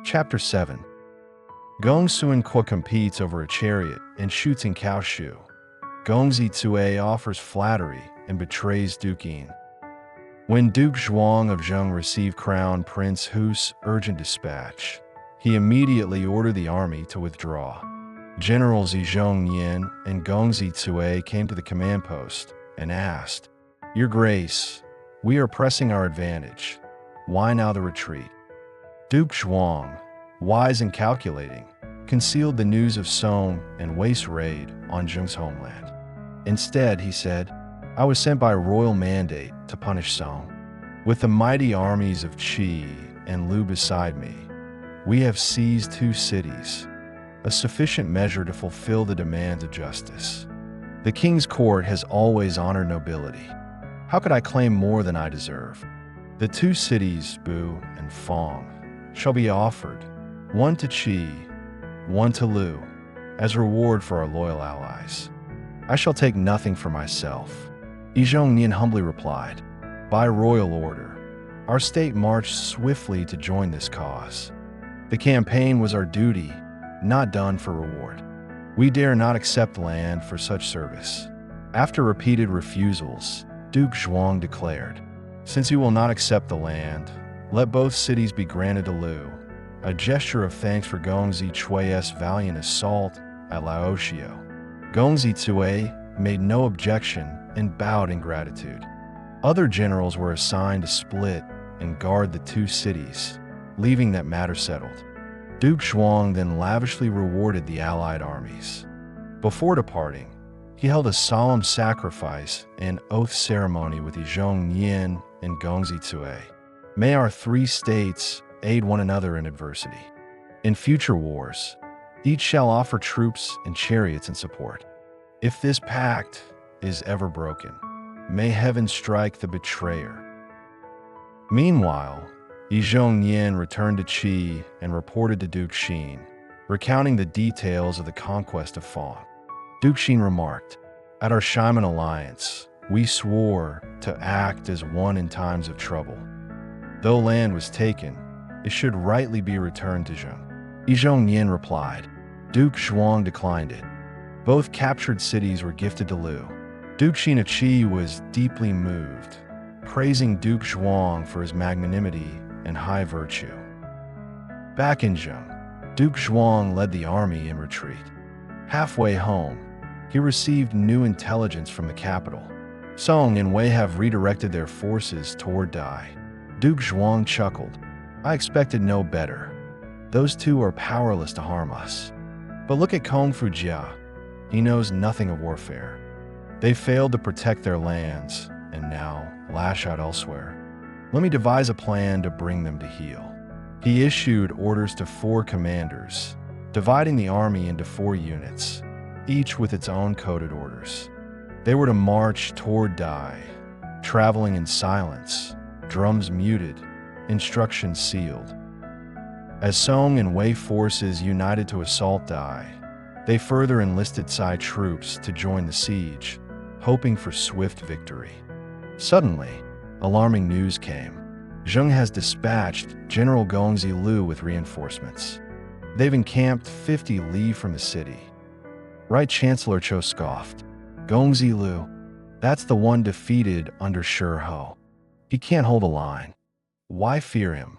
Chapter 7. Gōng Xuanque competes over a chariot and shoots in Kaoshu. Gōng Zicue offers flattery and betrays Duke Yǐng. When Duke Zhuang of Zhong received Crown Prince Hu's urgent dispatch, he immediately ordered the army to withdraw. Generals Zhong Yi and Gōng Zicue came to the command post and asked, "Your Grace, we are pressing our advantage. Why now the retreat?" Duke Zhuang, wise and calculating, concealed the news of Song and Wei's raid on Zheng's homeland. Instead, he said, "I was sent by royal mandate to punish Song. With the mighty armies of Qi and Lu beside me, we have seized 2 cities, a sufficient measure to fulfill the demands of justice. The king's court has always honored nobility. How could I claim more than I deserve? The 2 cities, Bu and Fong, shall be offered, one to Qi, one to Lu, as reward for our loyal allies. I shall take nothing for myself." Zhong Yi humbly replied, "By royal order, our state marched swiftly to join this cause. The campaign was our duty, not done for reward. We dare not accept land for such service." After repeated refusals, Duke Zhuang declared, "Since you will not accept the land, let both cities be granted to Lu, a gesture of thanks for Gōng Zicue's valiant assault at Laoxiao." Gōng Zicue made no objection and bowed in gratitude. Other generals were assigned to split and guard the 2 cities, leaving that matter settled. Duke Zhuang then lavishly rewarded the allied armies. Before departing, he held a solemn sacrifice and oath ceremony with Zhong Yi and Gōng Zicue. "May our 3 states aid one another in adversity. In future wars, each shall offer troops and chariots in support. If this pact is ever broken, may heaven strike the betrayer." Meanwhile, Zhong Yi returned to Qi and reported to Duke Xin, recounting the details of the conquest of Fong. Duke Xin remarked, "At our Shiman alliance, we swore to act as one in times of trouble. Though land was taken, it should rightly be returned to Zheng." Zhong Yi replied, "Duke Zhuang declined it. Both captured cities were gifted to Lu." Duke Xin of Qi was deeply moved, praising Duke Zhuang for his magnanimity and high virtue. Back in Zheng, Duke Zhuang led the army in retreat. Halfway home, he received new intelligence from the capital. Song and Wei have redirected their forces toward Dai. Duke Zhuang chuckled, "I expected no better. Those 2 are powerless to harm us. But look at Kong Fujia. He knows nothing of warfare. They failed to protect their lands and now lash out elsewhere. Let me devise a plan to bring them to heel." He issued orders to 4 commanders, dividing the army into 4 units, each with its own coded orders. They were to march toward Dai, traveling in silence, drums muted, instructions sealed. As Song and Wei forces united to assault Dai, they further enlisted Tsai troops to join the siege, hoping for swift victory. Suddenly, alarming news came. Zheng has dispatched General Gōng Zilu with reinforcements. They've encamped 50 li from the city. Right Chancellor Cho scoffed. "Gōng Zilu, that's the one defeated under Shi Huang. He can't hold a line. Why fear him?"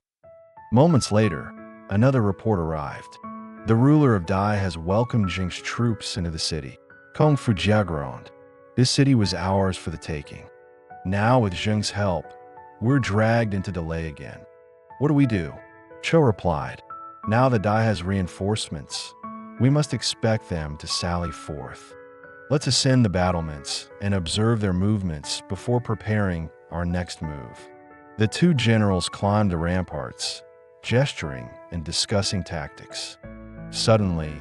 Moments later, another report arrived. The ruler of Dai has welcomed Zheng's troops into the city. Kong Fujia groaned. "This city was ours for the taking. Now, with Zheng's help, we're dragged into delay again. What do we do?" Cho replied, "Now that Dai has reinforcements, we must expect them to sally forth. Let's ascend the battlements and observe their movements before preparing our next move." The 2 generals climbed the ramparts, gesturing and discussing tactics. Suddenly,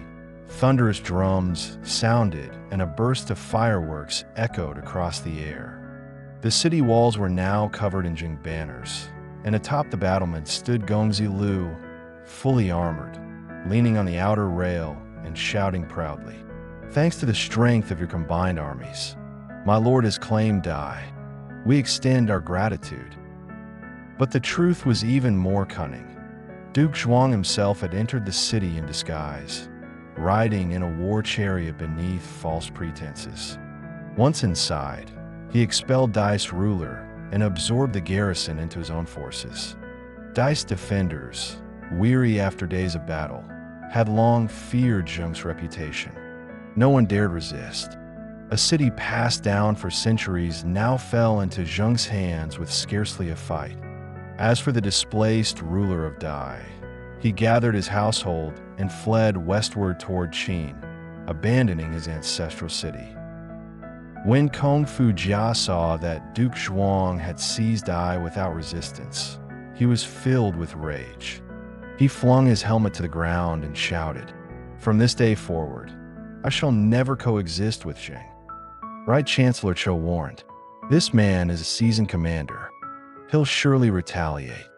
thunderous drums sounded and a burst of fireworks echoed across the air. The city walls were now covered in Jing banners, and atop the battlements stood Gōng Zilu, fully armored, leaning on the outer rail and shouting proudly, "Thanks to the strength of your combined armies, my lord has claimed Dai. We extend our gratitude." But the truth was even more cunning. Duke Zhuang himself had entered the city in disguise, riding in a war chariot beneath false pretenses. Once inside, he expelled Dai's ruler and absorbed the garrison into his own forces. Dai's defenders, weary after days of battle, had long feared Zheng's reputation. No one dared resist. A city passed down for centuries now fell into Zheng's hands with scarcely a fight. As for the displaced ruler of Dai, he gathered his household and fled westward toward Qin, abandoning his ancestral city. When Kong Fu Jia saw that Duke Zhuang had seized Dai without resistance, he was filled with rage. He flung his helmet to the ground and shouted, "From this day forward, I shall never coexist with Zheng." Right Chancellor Zhou warned, "This man is a seasoned commander. He'll surely retaliate.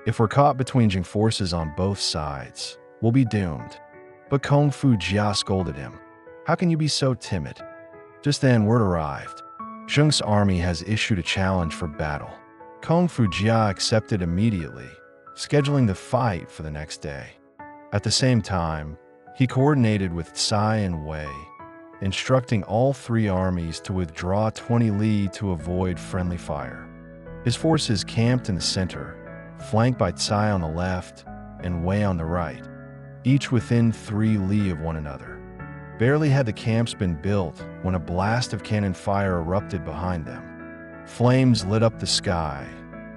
If we're caught between Zheng forces on both sides, we'll be doomed." But Kong Fu Jia scolded him, "How can you be so timid?" Just then, word arrived. Zheng's army has issued a challenge for battle. Kong Fu Jia accepted immediately, scheduling the fight for the next day. At the same time, he coordinated with Cai and Wei, instructing all three armies to withdraw 20 li to avoid friendly fire. His forces camped in the center, flanked by Cai on the left and Wei on the right, each within 3 li of one another. Barely had the camps been built when a blast of cannon fire erupted behind them. Flames lit up the sky,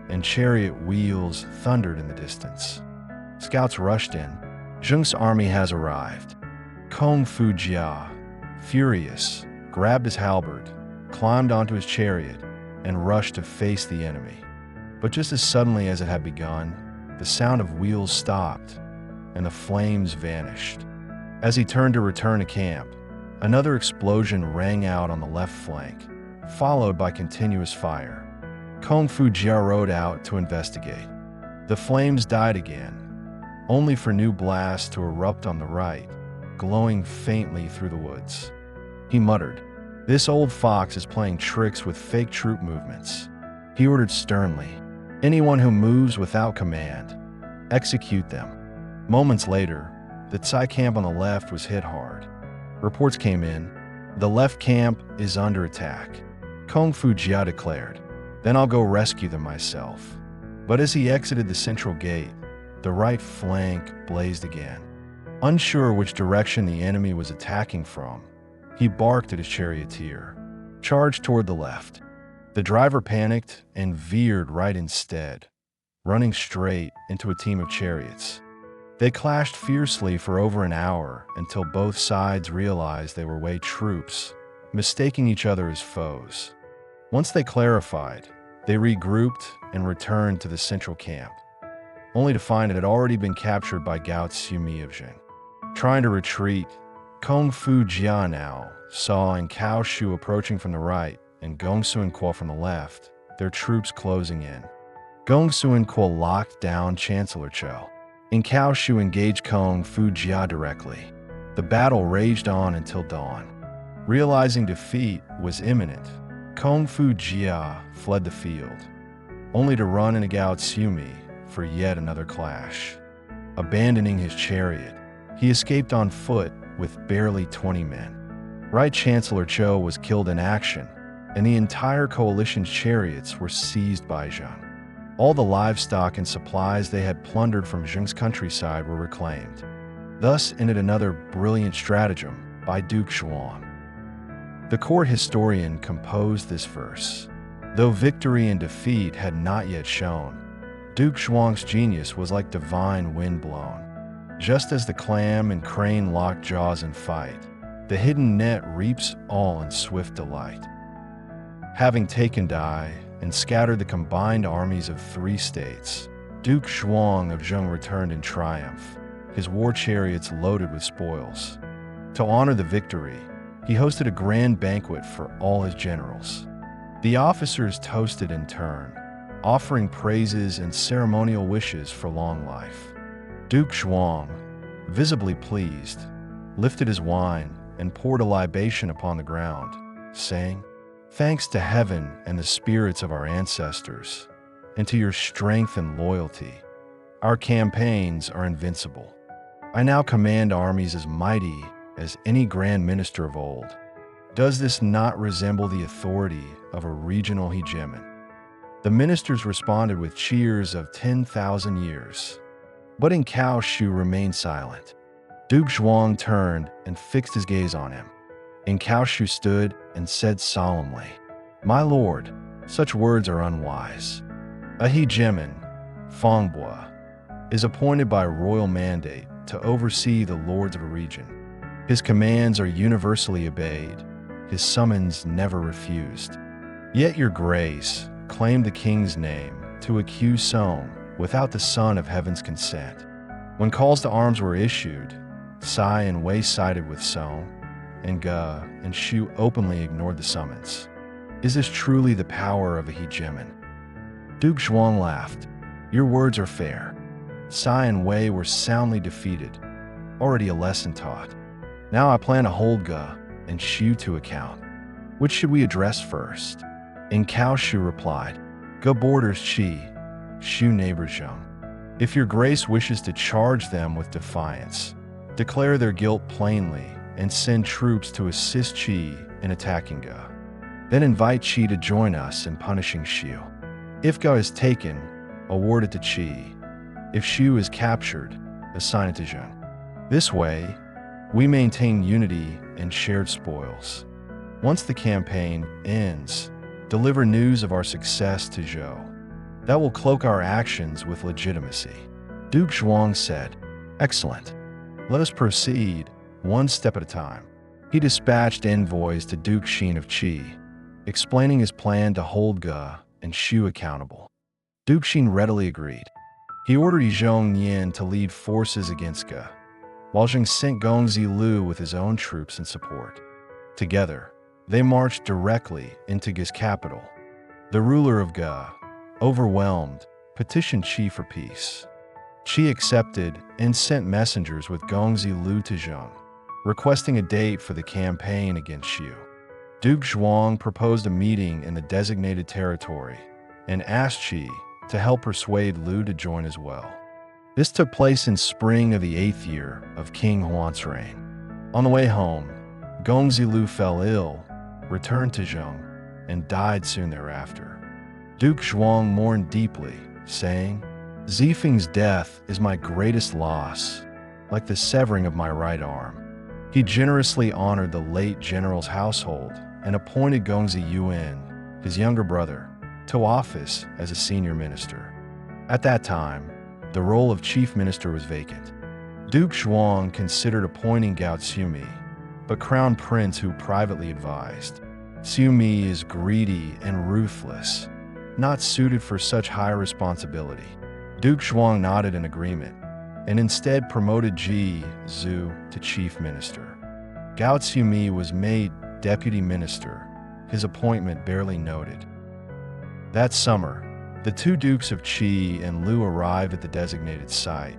and chariot wheels thundered in the distance. Scouts rushed in. Zheng's army has arrived. Kong Fu Jia, furious, grabbed his halberd, climbed onto his chariot, and rushed to face the enemy. But just as suddenly as it had begun, the sound of wheels stopped, and the flames vanished. As he turned to return to camp, another explosion rang out on the left flank, followed by continuous fire. Kong Fu Jia rode out to investigate. The flames died again, only for new blasts to erupt on the right, glowing faintly through the woods. He muttered, "This old fox is playing tricks with fake troop movements." He ordered sternly, "Anyone who moves without command, execute them." Moments later, the Cai camp on the left was hit hard. Reports came in, "The left camp is under attack," Kong Fu Jia declared. "Then I'll go rescue them myself." But as he exited the central gate, the right flank blazed again. Unsure which direction the enemy was attacking from, he barked at his charioteer, "Charge toward the left." The driver panicked and veered right instead, running straight into a team of chariots. They clashed fiercely for over an hour until both sides realized they were Wei troops, mistaking each other as foes. Once they clarified, they regrouped and returned to the central camp, only to find it had already been captured by Gao Tsumi of Zheng. Trying to retreat, Kong Fu Jia now saw in Cao Shu approaching from the right and Gōng Suanquo from the left, their troops closing in. Gōng Suanquo locked down Chancellor Zhou, and Cao Shu engaged Kong Fu Jia directly. The battle raged on until dawn. Realizing defeat was imminent, Kong Fu Jia fled the field, only to run into Gao Tsumi for yet another clash. Abandoning his chariot, he escaped on foot with barely 20 men. Right Chancellor Zhou was killed in action, and the entire coalition's chariots were seized by Zheng. All the livestock and supplies they had plundered from Zheng's countryside were reclaimed. Thus ended another brilliant stratagem by Duke Zhuang. The court historian composed this verse. Though victory and defeat had not yet shown, Duke Zhuang's genius was like divine wind blown. Just as the clam and crane lock jaws in fight, the hidden net reaps all in swift delight. Having taken Dai and scattered the combined armies of 3 states, Duke Zhuang of Zheng returned in triumph, his war chariots loaded with spoils. To honor the victory, he hosted a grand banquet for all his generals. The officers toasted in turn, offering praises and ceremonial wishes for long life. Duke Zhuang, visibly pleased, lifted his wine and poured a libation upon the ground, saying, "Thanks to heaven and the spirits of our ancestors, and to your strength and loyalty, Our campaigns are invincible. I now command armies as mighty as any grand minister of old. Does this not resemble the authority of a regional hegemon?" The ministers responded with cheers of 10,000 years. But in Cao Shu remained silent. Duke Zhuang turned and fixed his gaze on him. And Cao Shu stood and said solemnly, "My lord, such words are unwise. A hegemon, Fangbo, is appointed by royal mandate to oversee the lords of a region. His commands are universally obeyed, his summons never refused. Yet your grace claimed the king's name to accuse Song without the Son of Heaven's consent. When calls to arms were issued, Cai and Wei sided with Song, and Ge and Shu openly ignored the summons. Is this truly the power of a hegemon?" Duke Zhuang laughed. "Your words are fair. Cai and Wei were soundly defeated, already a lesson taught. Now I plan to hold Ge and Shu to account. Which should we address first?" And Cao Shu replied, "Ge borders Qi, Shu neighbors Zhang. If your grace wishes to charge them with defiance, declare their guilt plainly and send troops to assist Qi in attacking Ge. Then invite Qi to join us in punishing Shu. If Ge is taken, award it to Qi. If Shu is captured, assign it to Zhang. This way, we maintain unity and shared spoils. Once the campaign ends, deliver news of our success to Zhou. That will cloak our actions with legitimacy." Duke Zhuang said, "Excellent. Let us proceed, one step at a time." He dispatched envoys to Duke Xin of Qi, explaining his plan to hold Ge and Shu accountable. Duke Xin readily agreed. He ordered Zhong Yin to lead forces against Ge, while Zheng sent Gōng Zilu with his own troops in support. Together, they marched directly into Ge's capital. The ruler of Ge, overwhelmed, petitioned Qi for peace. Qi accepted and sent messengers with Gōng Zilu to Zheng, requesting a date for the campaign against Shu. Duke Zhuang proposed a meeting in the designated territory and asked Qi to help persuade Lu to join as well. This took place in spring of the 8th year of King Huan's reign. On the way home, Gōng Zilu fell ill, returned to Zheng, and died soon thereafter. Duke Zhuang mourned deeply, saying, "Zifeng's death is my greatest loss, like the severing of my right arm." He generously honored the late general's household and appointed Gōng Ziyuan, his younger brother, to office as a senior minister. At that time, the role of chief minister was vacant. Duke Zhuang considered appointing Gao Cumi, but Crown Prince Hu privately advised, "Cumi is greedy and ruthless, not suited for such high responsibility." Duke Zhuang nodded in agreement, and instead promoted Ji Zhu to chief minister. Gao Cumi was made deputy minister, his appointment barely noted. That summer, the two dukes of Qi and Lu arrived at the designated site,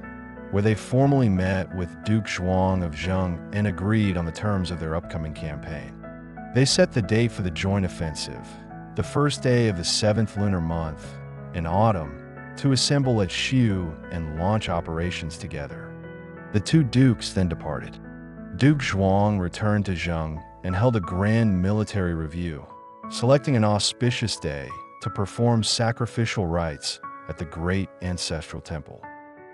where they formally met with Duke Zhuang of Zheng and agreed on the terms of their upcoming campaign. They set the date for the joint offensive, the first day of the 7th lunar month, in autumn, to assemble at Shu and launch operations together. The two dukes then departed. Duke Zhuang returned to Zheng and held a grand military review, selecting an auspicious day to perform sacrificial rites at the great ancestral temple.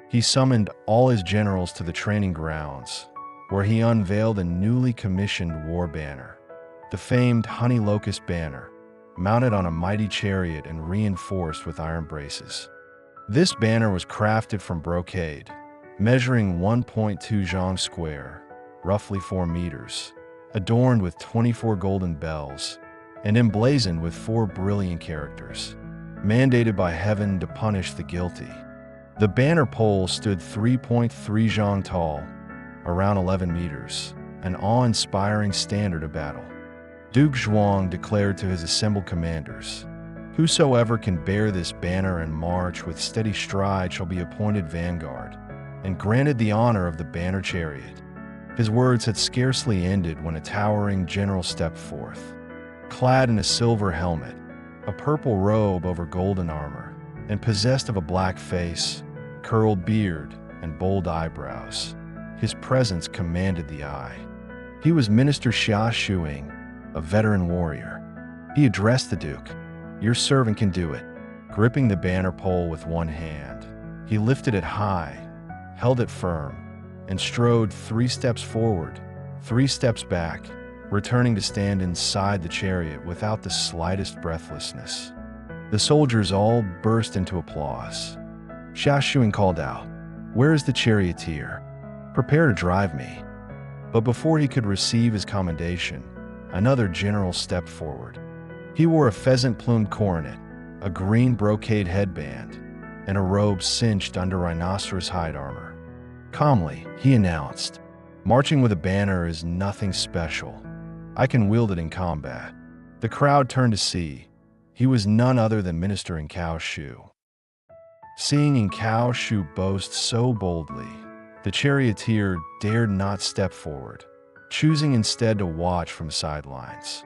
He summoned all his generals to the training grounds, where he unveiled a newly commissioned war banner, the famed honey locust banner, mounted on a mighty chariot and reinforced with iron braces. This banner was crafted from brocade, measuring 1.2 zhang square, roughly 4 meters, adorned with 24 golden bells, and emblazoned with 4 brilliant characters, mandated by heaven to punish the guilty. The banner pole stood 3.3 zhang tall, around 11 meters, an awe-inspiring standard of battle. Duke Zhuang declared to his assembled commanders, "Whosoever can bear this banner and march with steady stride shall be appointed vanguard," and granted the honor of the banner chariot. His words had scarcely ended when a towering general stepped forth, clad in a silver helmet, a purple robe over golden armor, and possessed of a black face, curled beard, and bold eyebrows. His presence commanded the eye. He was Minister Xia Shuing, a veteran warrior. He addressed the Duke. "Your servant can do it." Gripping the banner pole with one hand, he lifted it high, held it firm, and strode 3 steps forward, 3 steps back, returning to stand inside the chariot without the slightest breathlessness. The soldiers all burst into applause. Xia Shuing called out, "Where is the charioteer? Prepare to drive me." But before he could receive his commendation, another general stepped forward. He wore a pheasant-plumed coronet, a green brocade headband, and a robe cinched under rhinoceros hide armor. Calmly, he announced, "Marching with a banner is nothing special. I can wield it in combat." The crowd turned to see. He was none other than Minister in Cao Shu. Seeing in Cao Shu boast so boldly, the charioteer dared not step forward, choosing instead to watch from the sidelines.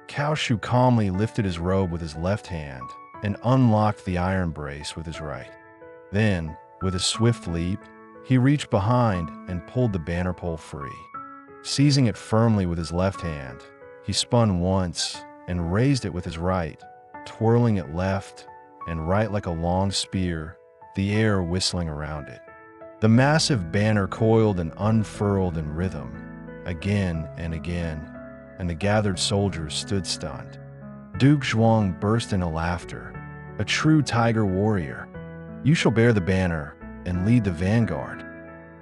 Cao Shu calmly lifted his robe with his left hand and unlocked the iron brace with his right. Then, with a swift leap, he reached behind and pulled the banner pole free. Seizing it firmly with his left hand, he spun once and raised it with his right, twirling it left and right like a long spear, the air whistling around it. The massive banner coiled and unfurled in rhythm, again and again, and the gathered soldiers stood stunned. Duke Zhuang burst into laughter. "A true tiger warrior. You shall bear the banner and lead the vanguard."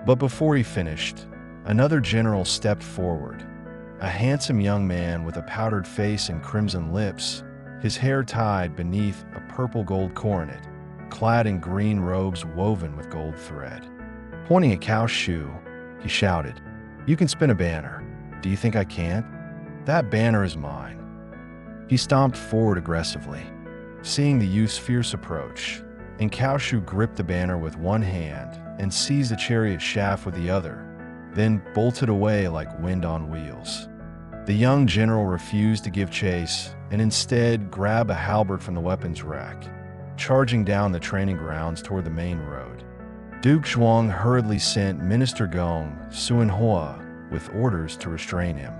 But before he finished, another general stepped forward, a handsome young man with a powdered face and crimson lips, his hair tied beneath a purple-gold coronet, clad in green robes woven with gold thread. Pointing at Cao Shu, he shouted, "You can spin a banner. Do you think I can't? That banner is mine." He stomped forward aggressively. Seeing the youth's fierce approach, and Cao Shu gripped the banner with one hand and seized the chariot shaft with the other, then bolted away like wind on wheels. The young general refused to give chase and instead grabbed a halberd from the weapons rack, charging down the training grounds toward the main road. Duke Zhuang hurriedly sent Minister Gōng Suanhua with orders to restrain him.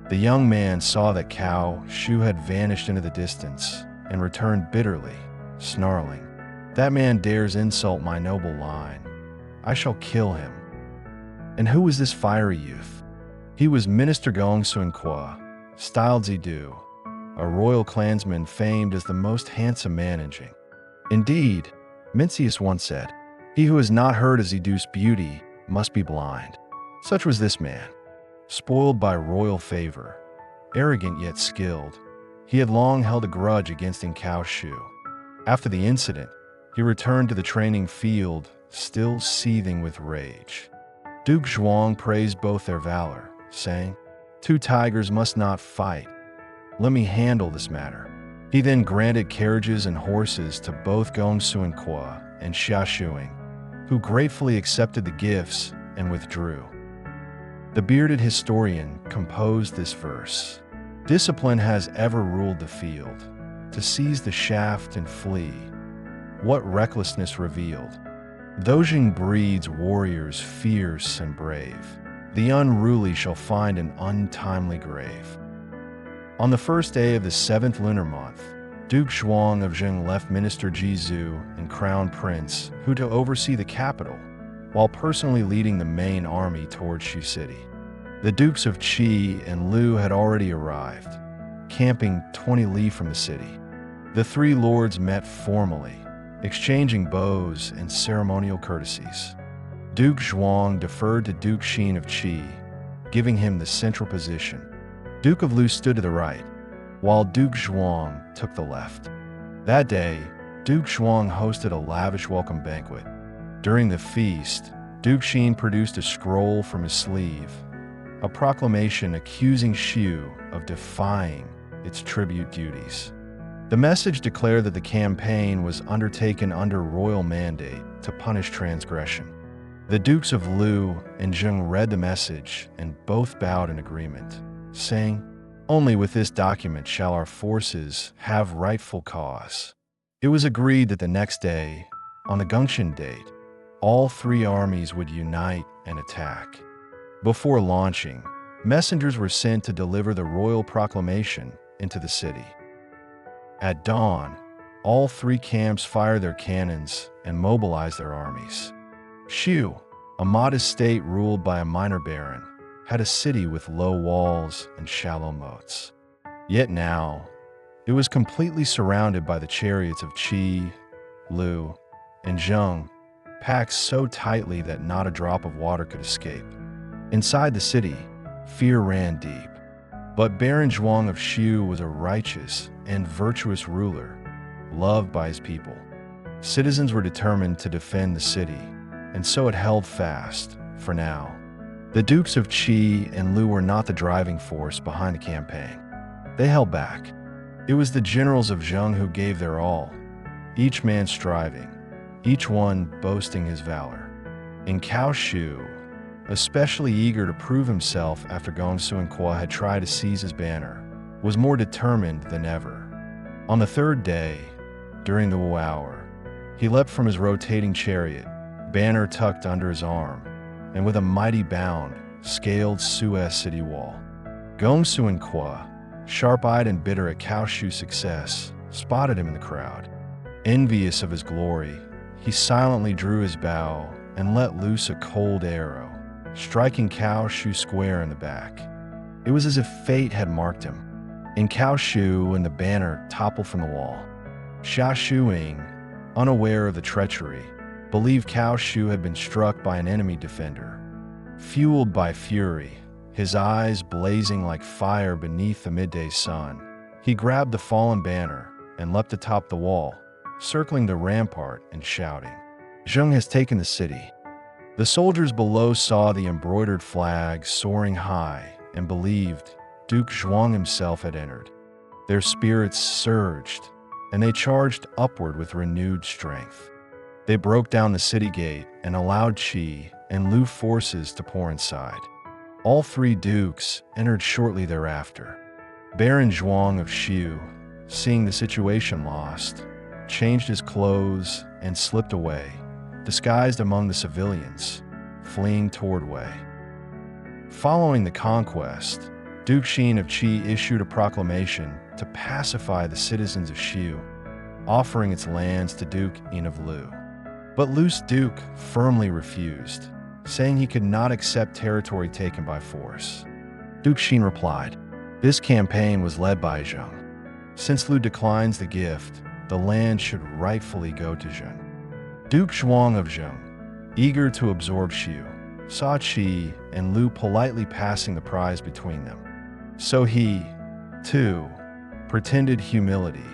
The young man saw that Cao Shu had vanished into the distance and returned bitterly, snarling, "That man dares insult my noble line. I shall kill him." And who was this fiery youth? He was Minister Gōng Suanhua, styled Zidu, a royal clansman famed as the most handsome man in Qing. Indeed, Mencius once said, "He who has not heard of Zidu's beauty must be blind." Such was this man. Spoiled by royal favor, arrogant yet skilled, he had long held a grudge against Cao Shu. After the incident, he returned to the training field, still seething with rage. Duke Zhuang praised both their valor, saying, "Two tigers must not fight. Let me handle this matter." He then granted carriages and horses to both Gōng Suanhua and Xia Shuing, who gratefully accepted the gifts and withdrew. The bearded historian composed this verse: "Discipline has ever ruled the field. To seize the shaft and flee, what recklessness revealed! Dojing breeds warriors fierce and brave. The unruly shall find an untimely grave." On the first day of the 7th lunar month, Duke Zhuang of Yǐng left Minister Jizhu and Crown Prince Hu to oversee the capital, while personally leading the main army towards Shu City. The Dukes of Qi and Lu had already arrived, camping 20 li from the city. The three lords met formally, exchanging bows and ceremonial courtesies. Duke Zhuang deferred to Duke Xin of Qi, giving him the central position. Duke of Lu stood to the right, while Duke Zhuang took the left. That day, Duke Zhuang hosted a lavish welcome banquet. During the feast, Duke Xin produced a scroll from his sleeve, a proclamation accusing Shu of defying its tribute duties. The message declared that the campaign was undertaken under royal mandate to punish transgression. The Dukes of Lu and Yǐng read the message and both bowed in agreement, saying, "Only with this document shall our forces have rightful cause." It was agreed that the next day, on the Gongxian date, all three armies would unite and attack. Before launching, messengers were sent to deliver the royal proclamation into the city. At dawn, all three camps fired their cannons and mobilized their armies. Shu, a modest state ruled by a minor baron, had a city with low walls and shallow moats. Yet now, it was completely surrounded by the chariots of Qi, Lu, and Zhang, packed so tightly that not a drop of water could escape. Inside the city, fear ran deep. But Baron Zhuang of Shu was a righteous and virtuous ruler, loved by his people. Citizens were determined to defend the city, and so it held fast, for now. The Dukes of Qi and Lu were not the driving force behind the campaign. They held back. It was the generals of Zheng who gave their all, each man striving, each one boasting his valor. In Cao Shu, especially eager to prove himself after Gōng Xuanqua had tried to seize his banner, was more determined than ever. On the third day, during the Wu hour, he leapt from his rotating chariot, banner tucked under his arm, and with a mighty bound, scaled Suez city wall. Gōng Xuanqua, sharp-eyed and bitter at Cao Shu's success, spotted him in the crowd. Envious of his glory, he silently drew his bow and let loose a cold arrow, striking Cao Shu square in the back. It was as if fate had marked him. In Cao Shu and the banner toppled from the wall. Yǐng, unaware of the treachery, believed Cao Shu had been struck by an enemy defender. Fueled by fury, his eyes blazing like fire beneath the midday sun, he grabbed the fallen banner and leapt atop the wall, circling the rampart and shouting, "Zheng has taken the city." The soldiers below saw the embroidered flag soaring high and believed Duke Zhuang himself had entered. Their spirits surged, and they charged upward with renewed strength. They broke down the city gate and allowed Qi and Lu forces to pour inside. All three dukes entered shortly thereafter. Baron Zhuang of Shu, seeing the situation lost, changed his clothes and slipped away, disguised among the civilians, fleeing toward Wei. Following the conquest, Duke Xin of Qi issued a proclamation to pacify the citizens of Shu, offering its lands to Duke Yǐng of Lu. But Lu's duke firmly refused, saying he could not accept territory taken by force. Duke Xin replied, "This campaign was led by Zheng. Since Lu declines the gift, the land should rightfully go to Zheng." Duke Zhuang of Zheng, eager to absorb Shu, saw Qi and Lu politely passing the prize between them. So he, too, pretended humility,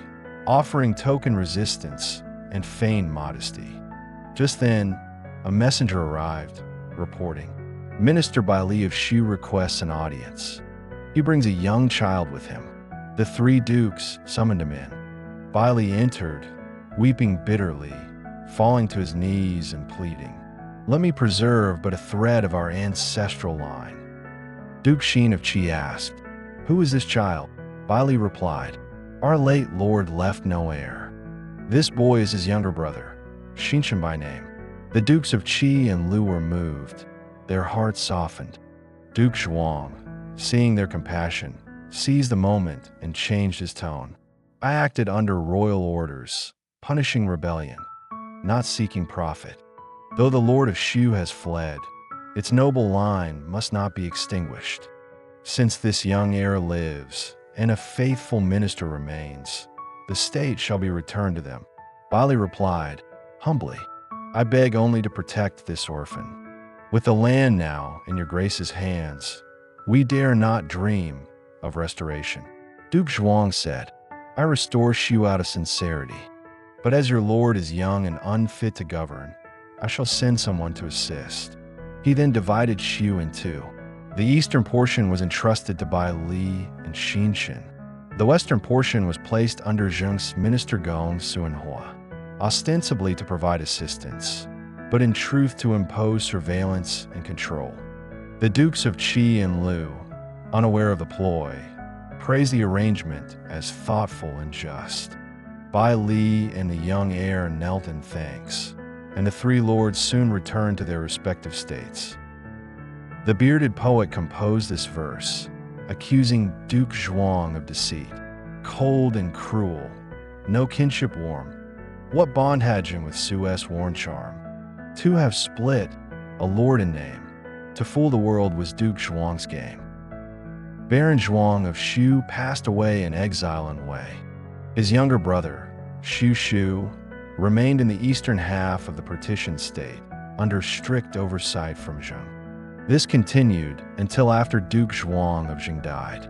offering token resistance and feigned modesty. Just then, a messenger arrived, reporting, "Minister Bai Li of Shu requests an audience." He brings a young child with him. The three dukes summoned him in. Bai Li entered, weeping bitterly, falling to his knees and pleading, "Let me preserve but a thread of our ancestral line." Duke Xin of Qi asked, "Who is this child?" Bai Li replied, "Our late lord left no heir. This boy is his younger brother, Xinshen by name." The Dukes of Qi and Lu were moved, their hearts softened. Duke Zhuang, seeing their compassion, seized the moment and changed his tone. "I acted under royal orders, punishing rebellion, not seeking profit. Though the Lord of Shu has fled, its noble line must not be extinguished. Since this young heir lives, and a faithful minister remains, the state shall be returned to them." Bai Li replied, humbly, "I beg only to protect this orphan. With the land now in your grace's hands, we dare not dream of restoration." Duke Zhuang said, "I restore Shu out of sincerity. But as your lord is young and unfit to govern, I shall send someone to assist." He then divided Shu in two. The eastern portion was entrusted to Bai Li and Xinshen. The western portion was placed under Zheng's minister Gōng Xuanhua, ostensibly to provide assistance, but in truth to impose surveillance and control. The Dukes of Qi and Lu, unaware of the ploy, praised the arrangement as thoughtful and just. Bai Li and the young heir knelt in thanks, and the three lords soon returned to their respective states. The bearded poet composed this verse, accusing Duke Zhuang of deceit. Cold and cruel, no kinship warm. What bond had him with Suez worn charm? Two have split, a lord in name. To fool the world was Duke Zhuang's game. Baron Zhuang of Shu passed away in exile and Wei. His younger brother, Shu, remained in the eastern half of the partitioned state, under strict oversight from Zheng. This continued until after Duke Zhuang of Jing died.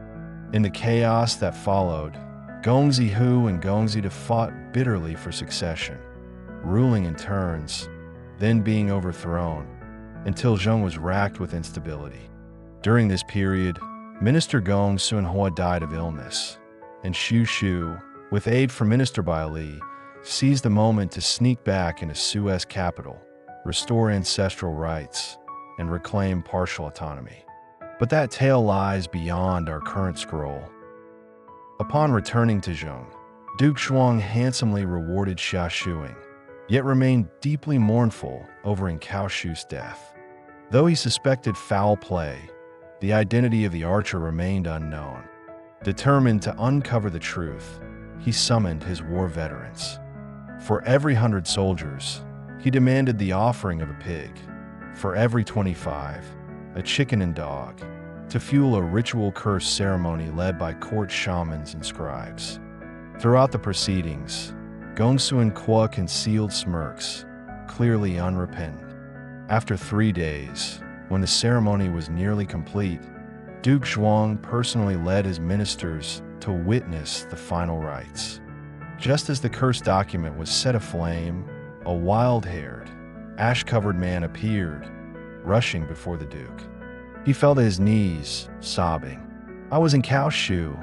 In the chaos that followed, Gōng Zhihu and Gōng Zhi fought bitterly for succession, ruling in turns, then being overthrown, until Zheng was racked with instability. During this period, Minister Gōng Sunhua died of illness, and Shu, with aid from Minister Bai Li, seized the moment to sneak back into Suez capital, restore ancestral rights, and reclaim partial autonomy. But that tale lies beyond our current scroll. Upon returning to Zheng, Duke Zhuang handsomely rewarded Xia Shuing, yet remained deeply mournful over Cao Shu's death. Though he suspected foul play, the identity of the archer remained unknown. Determined to uncover the truth, he summoned his war veterans. For every 100 soldiers, he demanded the offering of a pig. For every 25, a chicken and dog, to fuel a ritual curse ceremony led by court shamans and scribes. Throughout the proceedings, Gōng Sunhua concealed smirks, clearly unrepentant. After 3 days, when the ceremony was nearly complete, Duke Zhuang personally led his ministers to witness the final rites. Just as the cursed document was set aflame, a wild-haired, ash-covered man appeared, rushing before the Duke. He fell to his knees, sobbing. "I was in Cao Shu,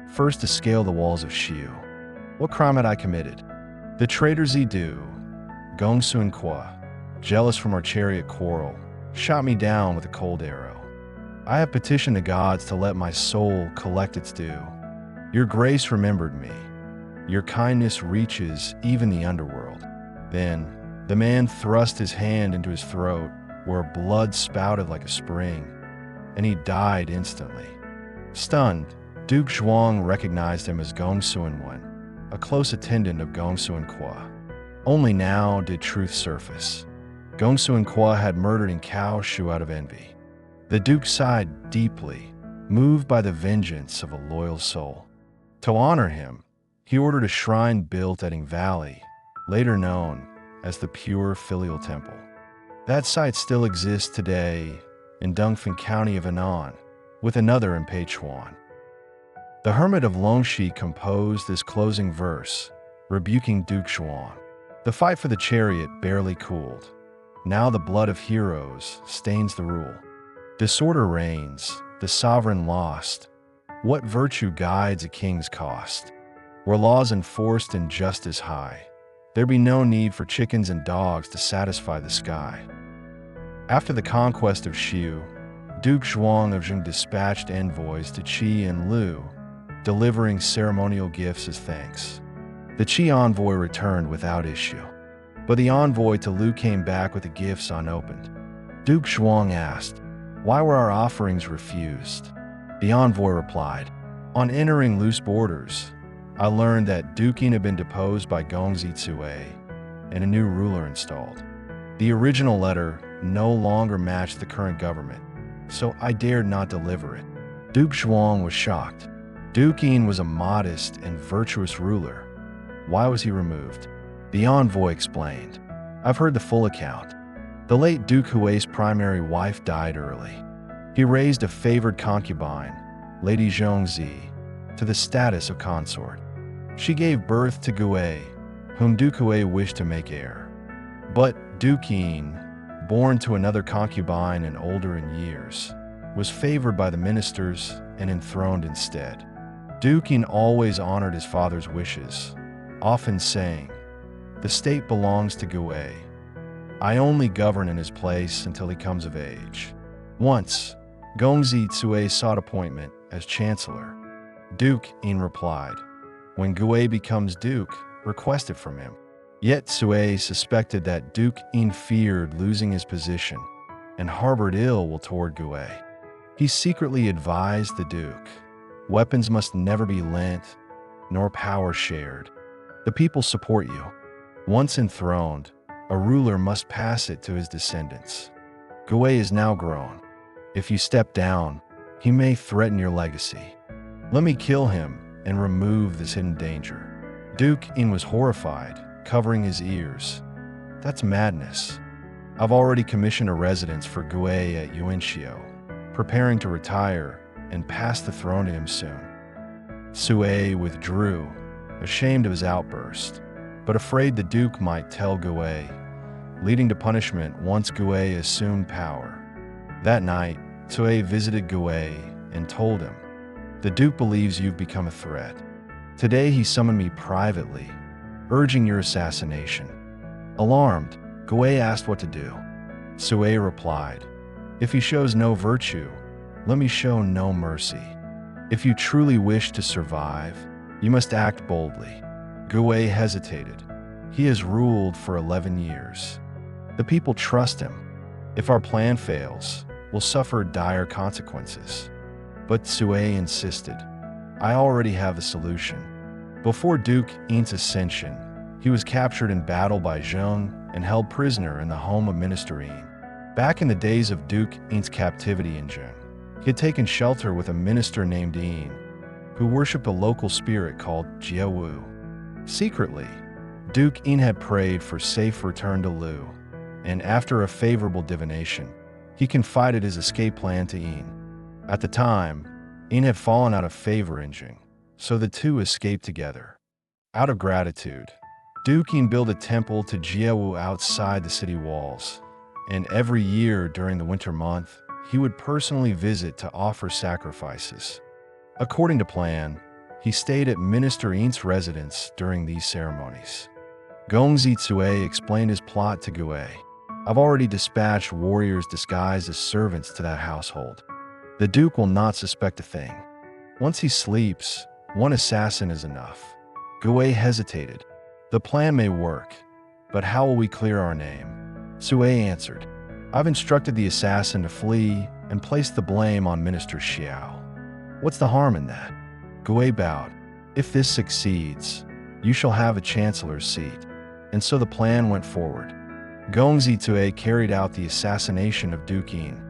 first to scale the walls of Shu. What crime had I committed? The traitor Zidu, Gōng Sunhua, jealous from our chariot quarrel, shot me down with a cold arrow. I have petitioned the gods to let my soul collect its due. Your grace remembered me. Your kindness reaches even the underworld." Then, the man thrust his hand into his throat, where blood spouted like a spring, and he died instantly. Stunned, Duke Zhuang recognized him as Gōng Sunhua, a close attendant of Gōng Sunhua. Only now did truth surface. Gōng Sunhua had murdered Cao Shu out of envy. The Duke sighed deeply, moved by the vengeance of a loyal soul. To honor him, he ordered a shrine built at Yǐng Valley, later known as the Pure Filial Temple. That site still exists today in Dongfeng County of Henan, with another in Peichuan. The hermit of Longxi composed this closing verse, rebuking Duke Zhuang. The fight for the chariot barely cooled. Now the blood of heroes stains the rule. Disorder reigns, the sovereign lost. What virtue guides a king's cost? Were laws enforced and justice high, there be no need for chickens and dogs to satisfy the sky. After the conquest of Shu, Duke Zhuang of Zheng dispatched envoys to Qi and Lu, delivering ceremonial gifts as thanks. The Qi envoy returned without issue, but the envoy to Lu came back with the gifts unopened. Duke Zhuang asked, "Why were our offerings refused?" The envoy replied, "On entering Lu's borders, I learned that Duke Yǐng had been deposed by Gōng Zhi and a new ruler installed. The original letter no longer matched the current government, so I dared not deliver it." Duke Zhuang was shocked. Duke Yǐng was a modest and virtuous ruler. Why was he removed? The envoy explained, "I've heard the full account. The late Duke Hui's primary wife died early. He raised a favored concubine, Lady Zhongzi, to the status of consort. She gave birth to Gue, whom Duke Hui wished to make heir. But Duke Yǐng, born to another concubine and older in years, was favored by the ministers and enthroned instead. Duke Yǐng always honored his father's wishes, often saying, 'The state belongs to Gue. I only govern in his place until he comes of age.' Once, Gōng Zhi sought appointment as chancellor. Duke Yǐng replied, 'When Gue becomes duke, request it from him.' Yet Sui suspected that Duke Yǐng feared losing his position and harbored ill will toward Gui. He secretly advised the Duke, weapons must never be lent, nor power shared. The people support you. Once enthroned, a ruler must pass it to his descendants. Gui is now grown. If you step down, he may threaten your legacy. Let me kill him and remove this hidden danger. Duke Yǐng was horrified, covering his ears. That's madness. I've already commissioned a residence for Gui at Yuanxiu, preparing to retire and pass the throne to him soon. Sui withdrew, ashamed of his outburst, but afraid the Duke might tell Gui, leading to punishment once Gui assumed power. That night, Sui visited Gui and told him, "The Duke believes you've become a threat. Today he summoned me privately, urging your assassination." Alarmed, Gui asked what to do. Sui replied, "If he shows no virtue, let me show no mercy. If you truly wish to survive, you must act boldly." Gui hesitated. He has ruled for 11 years. The people trust him. If our plan fails, we'll suffer dire consequences. But Sui insisted, "I already have the solution." Before Duke Yǐng's ascension, he was captured in battle by Zhang and held prisoner in the home of Minister Yǐng. Back in the days of Duke Yǐng's captivity in Zhou, he had taken shelter with a minister named Yǐng, who worshipped a local spirit called Jiawu. Secretly, Duke Yǐng had prayed for safe return to Lu, and after a favorable divination, he confided his escape plan to Yǐng. At the time, Yǐng had fallen out of favor in Zhou, so the two escaped together. Out of gratitude, Duke Yǐng built a temple to Jiawu outside the city walls, and every year during the winter month, he would personally visit to offer sacrifices. According to plan, he stayed at Minister Yǐng's residence during these ceremonies. Gōng Zitsue explained his plot to Gui. "I've already dispatched warriors disguised as servants to that household. The Duke will not suspect a thing. Once he sleeps, one assassin is enough." Gui hesitated. "The plan may work, but how will we clear our name?" Sui answered, "I've instructed the assassin to flee and place the blame on Minister Xiao. What's the harm in that?" Gui bowed. "If this succeeds, you shall have a chancellor's seat." And so the plan went forward. Gōng Zitsue carried out the assassination of Duke Yǐng.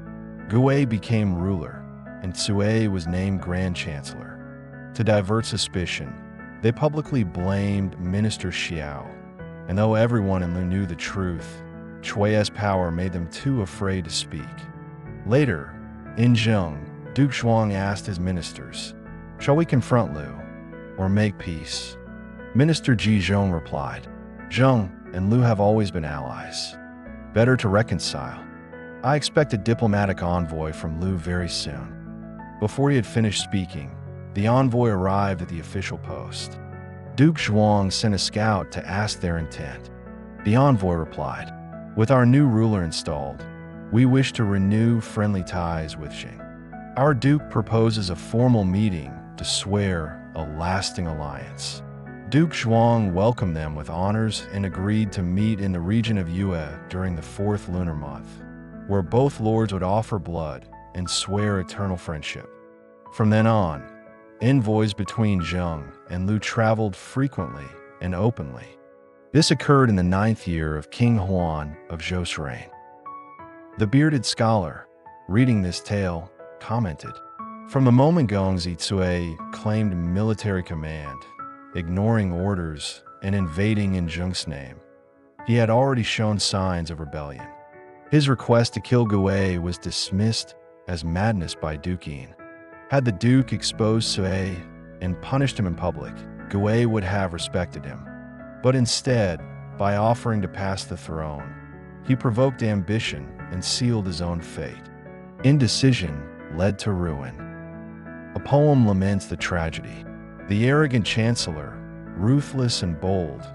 Gui became ruler, and Sui was named Grand Chancellor. To divert suspicion, they publicly blamed Minister Xiao, and though everyone in Lu knew the truth, Chui's power made them too afraid to speak. Later, in Zheng, Duke Zhuang asked his ministers, "Shall we confront Lu, or make peace?" Minister Ji Zhong replied, "Zheng and Lu have always been allies. Better to reconcile. I expect a diplomatic envoy from Lu very soon." Before he had finished speaking, the envoy arrived at the official post. Duke Zhuang sent a scout to ask their intent. The envoy replied, "With our new ruler installed, we wish to renew friendly ties with Qing. Our Duke proposes a formal meeting to swear a lasting alliance." Duke Zhuang welcomed them with honors and agreed to meet in the region of Yue during the 4th lunar month, where both lords would offer blood and swear eternal friendship. From then on, envoys between Zheng and Lu traveled frequently and openly. This occurred in the 9th year of King Huan of Zhou's reign. The bearded scholar, reading this tale, commented, "From the moment Gōng Zitsue claimed military command, ignoring orders and invading in Zheng's name, he had already shown signs of rebellion. His request to kill Gui was dismissed as madness by Duke Yǐng. Had the Duke exposed Sui and punished him in public, Gui would have respected him. But instead, by offering to pass the throne, he provoked ambition and sealed his own fate. Indecision led to ruin." A poem laments the tragedy. The arrogant chancellor, ruthless and bold,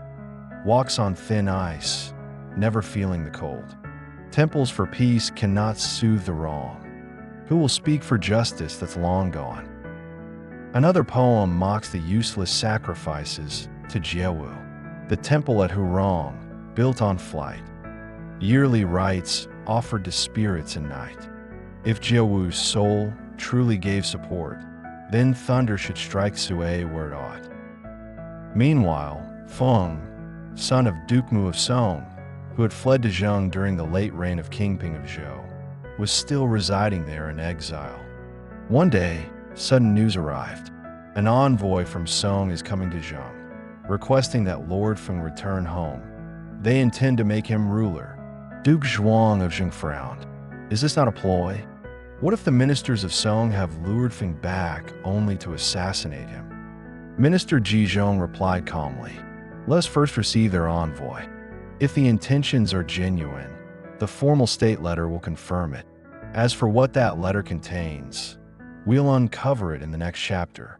walks on thin ice, never feeling the cold. Temples for peace cannot soothe the wrong. Who will speak for justice that's long gone? Another poem mocks the useless sacrifices to Jiawu. The temple at Hurong, built on flight. Yearly rites offered to spirits in night. If Jiawu's soul truly gave support, then thunder should strike Sui where it ought. Meanwhile, Feng, son of Duke Mu of Song, who had fled to Zheng during the late reign of King Ping of Zhou, was still residing there in exile. One day, sudden news arrived. An envoy from Song is coming to Zheng, requesting that Lord Feng return home. They intend to make him ruler. Duke Zhuang of Zheng frowned. Is this not a ploy? What if the ministers of Song have lured Feng back only to assassinate him? Minister Zhizhong replied calmly, "Let us first receive their envoy. If the intentions are genuine, the formal state letter will confirm it. As for what that letter contains, we'll uncover it in the next chapter."